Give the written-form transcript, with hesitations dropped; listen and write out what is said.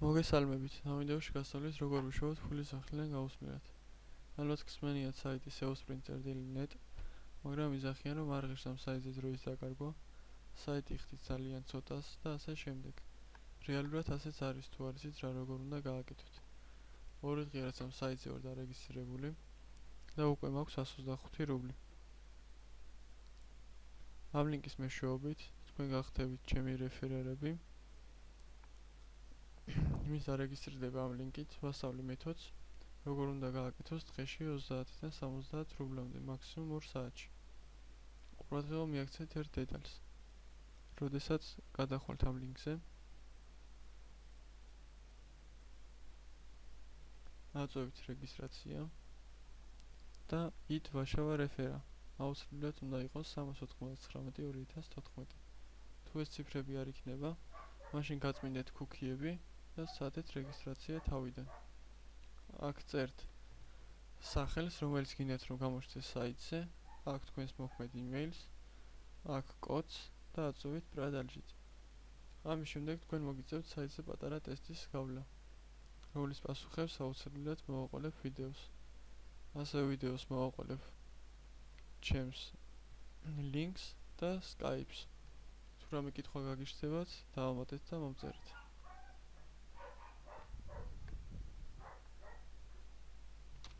მოგესალმებით. ამ ვიდეოში გასწავლით როგორ ვიშოვოთ ფულის სახიდან გაუსმირად. ალბათ გსმენიათ საიტი seosprinter.net, მაგრამ იზახიან რომ არ ღირს ამ საიტზე დროის დაკარგვა, საიტი ხდით ძალიან ცოტას და ასე შემდეგ. რეალურად ასეც არის თუ არ იცით რა როგორ უნდა გააკეთოთ. ორი დღე რაც ამ საიტზე ვარ დარეგისტრირებული და უკვე მაქვს 125 რუბლი. ამ ლინკის მეშვეობით თქვენ გახდებით ჩემი რეფერერები. იმის დარეგისტრირდება ამ ლინკით, ვასწავლი მეთოდს, როგორ უნდა გააკეთოს დღეში 30-დან 70 რუბლამდე, მაქსიმუმ 2 საათში. ყურადღება მიაქცეთ ერთ დეტალს. როდესაც გადახვალთ ამ ლინკზე, აწვევით რეგისტრაცია და ით ვაშავა რეფერა. აუცილებლად უნდა იყოს 399-2014. თუ ეს ციფრები არ იქნება, მაშინ გაწმინდეთ კუქიები და სცადეთ რეგისტრაცია თავიდან. აქ წერთ სახელს, რომელიც გინდათ რომ გამოჩნდეს საიტზე, აქ თქვენს მოქმედ იმეილს, აქ კოდს და აწვევით პრადალჟით. ამის შემდეგ თქვენ მოგიწევთ საიტზე პატარა ტესტის გავლა, რომლის პასუხებს აუცილებლად მოვაყოლებ ვიდეოს. ასევე ვიდეოს მოვაყოლებ ჩემს ლინკს და Skype-ს. თუ რამე კითხვა გაგიჩნდებათ, დავამატეთ და მომწერეთ.